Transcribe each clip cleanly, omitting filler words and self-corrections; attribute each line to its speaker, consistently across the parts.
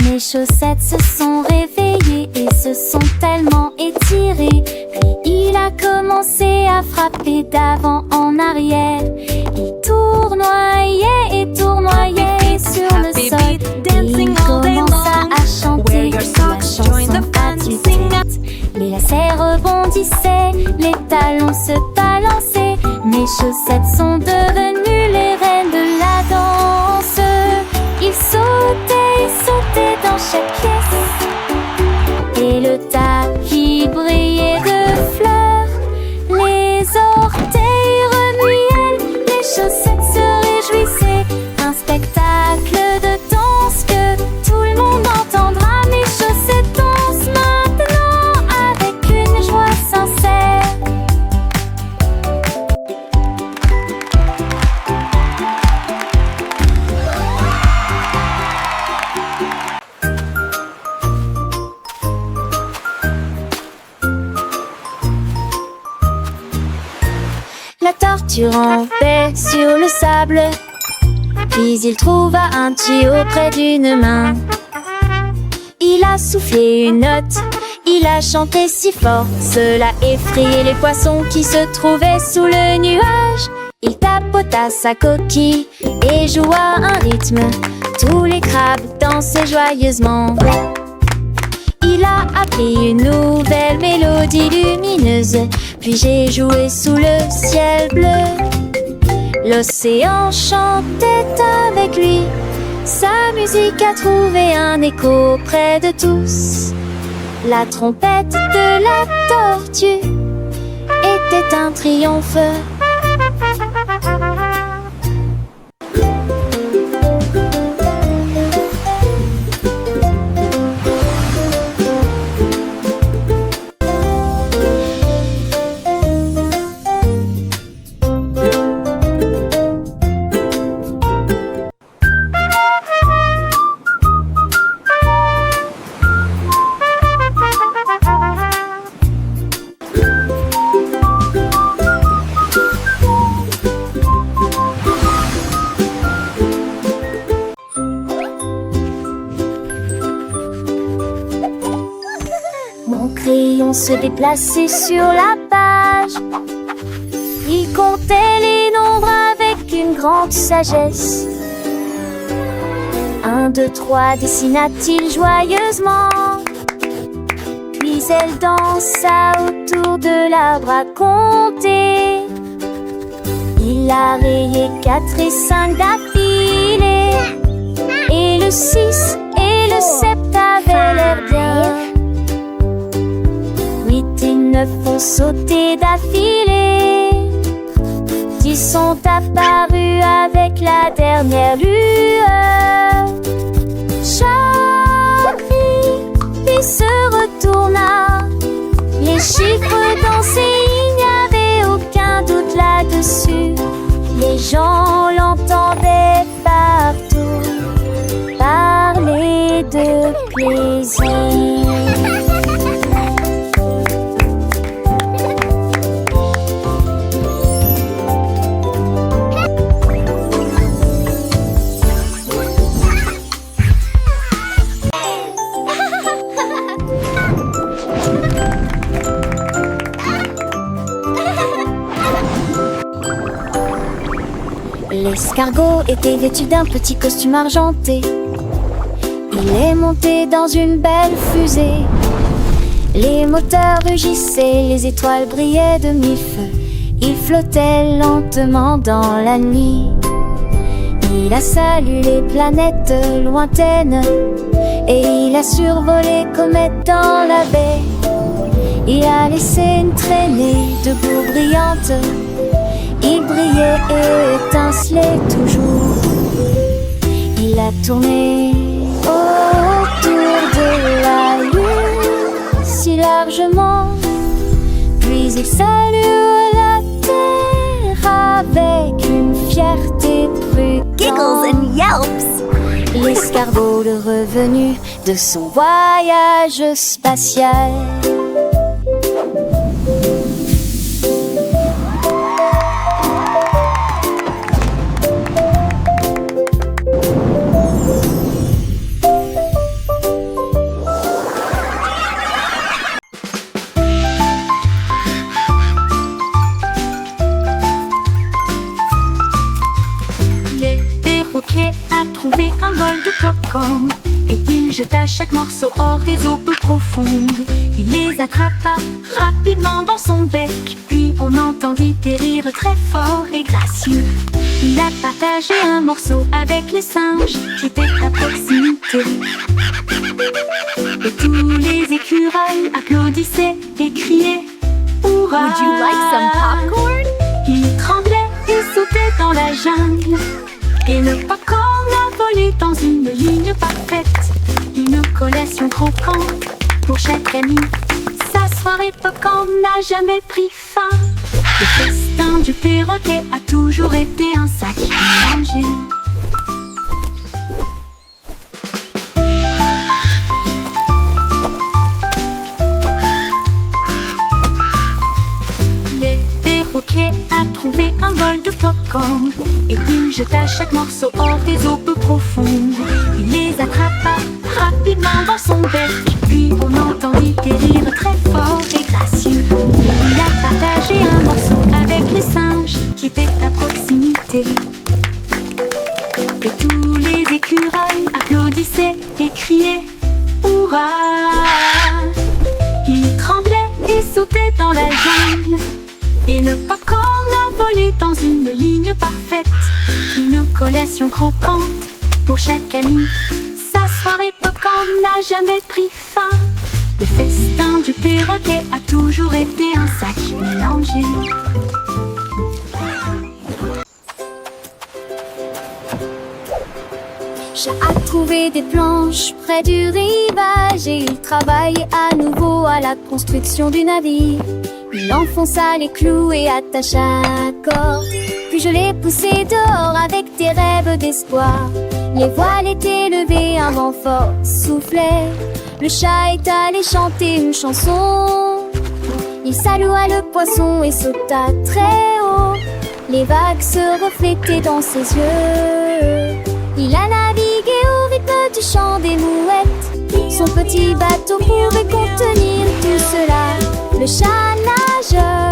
Speaker 1: Mes chaussettes se sont réveillées et se sont tellement étirées. Puis il a commencé à frapper d'avant en arrière. Il tournoyait et tournoyait sur le sol. Il commença à chanter la chanson a-t-il. Les lacets rebondissaient, les talons se balançaient. Mes chaussettes sont devenues les reines de la danse. Ils sautaient dans chaque pièce. Et le tapis brillait de fleurs. Les orteils remuaient, les chaussettes se réjouissaient. Un spectacle de danse que tout le monde entendra. Mes chaussettes dansent maintenant avec une joie sincère. La tortue rampait sur le sable, puis il trouva un tuyau près d'une main. Il a soufflé une note, il a chanté si fort, cela effrayait les poissons qui se trouvaient sous le nuage. Il tapota sa coquille et joua un rythme, tous les crabes dansaient joyeusement. Il a appris une nouvelle mélodie lumineuse, puis j'ai joué sous le ciel bleu. L'océan chantait avec lui, sa musique a trouvé un écho près de tous. La trompette de la tortue était un triomphe. Mon crayon se déplaçait sur la page. Il comptait les nombres avec une grande sagesse. 1, 2, 3, dessina-t-il joyeusement. Puis elle dansa autour de l'arbre à compter. Il a rayé 4 et 5 d'affilée. Et le 6 et le 7 avaient l'air bien. 8 et 9 ont sauté d'affilée. 10 sont apparus avec la dernière lueur. Chaque fille se retourna. Les chiffres dansaient, il n'y avait aucun doute là-dessus. Les gens l'entendaient partout parler de plaisir. L'escargot était vêtu d'un petit costume argenté. Il est monté dans une belle fusée. Les moteurs rugissaient, les étoiles brillaient de mille feux. Il flottait lentement dans la nuit. Il a salué les planètes lointaines et il a survolé comètes dans la baie. Il a laissé une traînée de boue brillante. Il brillait et étincelait toujours. Il a tourné autour de la lune si largement. Puis il salua la terre avec une fierté prudente.
Speaker 2: Giggles and yelps.
Speaker 1: L'escargot le revenu de son voyage spatial. volcan. Et il jeta chaque morceau hors des eaux peu profondes. Il les attrapa rapidement dans son bec. Puis on entendit des rires très forts et gracieux. Il a partagé un morceau avec les singes qui étaient à proximité. Et tous les écureuils applaudissaient et criaient Hourra!
Speaker 2: Would you like some popcorn?
Speaker 1: Il tremblait et sautait dans la jungle. Et le popcorn a volé dans une ligne parfaite. Une collation croquante pour chaque ami. Sa soirée popcorn n'a jamais pris fin. Le festin du perroquet a toujours été un sacré danger. Le perroquet a trouvé un bol de popcorn. Et il jeta chaque morceau hors des eaux peu profondes. Il les attrapa rapidement dans son bec. Puis on entendit des rires très forts et gracieux. Il a partagé un morceau avec les singes qui étaient à proximité. Et tous les écureuils applaudissaient et criaient Hourra! Il tremblait et sautait dans la jungle. Et le popcorn a volé dans une ligne parfaite. Une collation croquante pour chaque ami. Sa soirée popcorn n'a jamais pris fin. Le festin du perroquet a toujours été un sacré mélanger. Chat a trouvé des planches près du rivage et il travaillait à nouveau à la construction du navire. Il enfonça les clous et attacha la corde. Puis je l'ai poussé dehors avec des rêves d'espoir. Les voiles étaient levées, un vent fort soufflait. Le chat est allé chanter une chanson. Il salua le poisson et sauta très haut. Les vagues se reflétaient dans ses yeux. Il a navigué au rythme du chant des mouettes. Son petit bateau pouvait contenir tout cela. Le chat nageur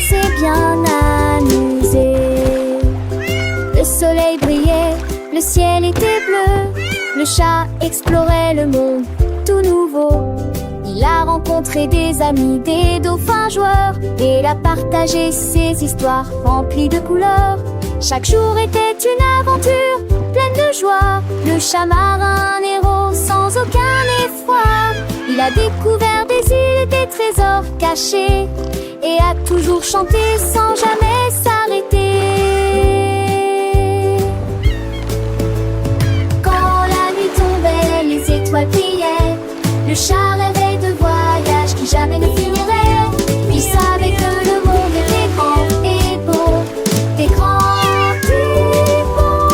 Speaker 1: s'est bien amusé. Le soleil brillait, le ciel était bleu. Le chat explorait le monde tout nouveau. Il a rencontré des amis, des dauphins joueurs, et il a partagé ses histoires remplies de couleurs. Chaque jour était une aventure pleine de joie. Le chat marin, un héros sans aucun effroi. Il a découvert des îles et des trésors cachés, et a toujours chanté sans jamais s'arrêter. Quand la nuit tombait, les étoiles brillaient. Le chat rêvait de voyages qui jamais ne finiraient. Il savait que le monde était grand et beau, des grands et beaux,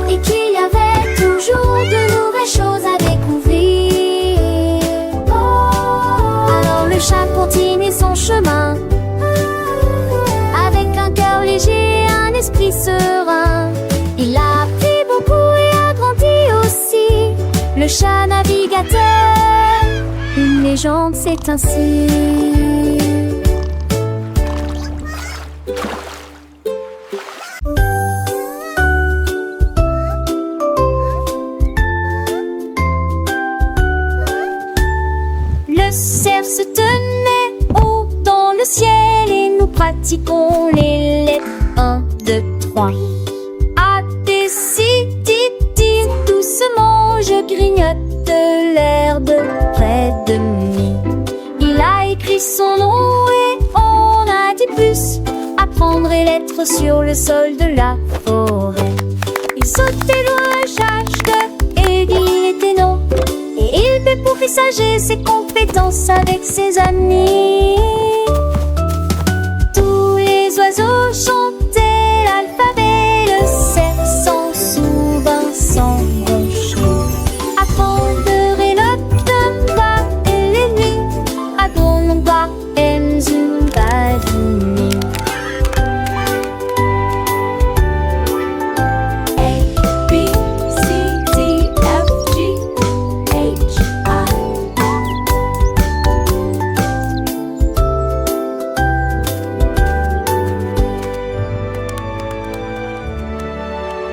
Speaker 1: et qu'il y avait toujours de nouvelles choses à découvrir. Alors le chat continuait son chemin, avec un cœur léger et un esprit serein. Il a appris beaucoup et a grandi aussi. Le chat navigateur, une légende, c'est ainsi. Le cerf se tenait haut dans le ciel et nous pratiquons les lettres 1, 2, 3. A, B, C, D, D, doucement je grignote l'herbe près de lui. Il a écrit son nom et on a des puces à prendre les lettres sur le sol de la forêt. Il sautait loin un chaque et il était non. Et il peut pour visager ses compétences avec ses amis.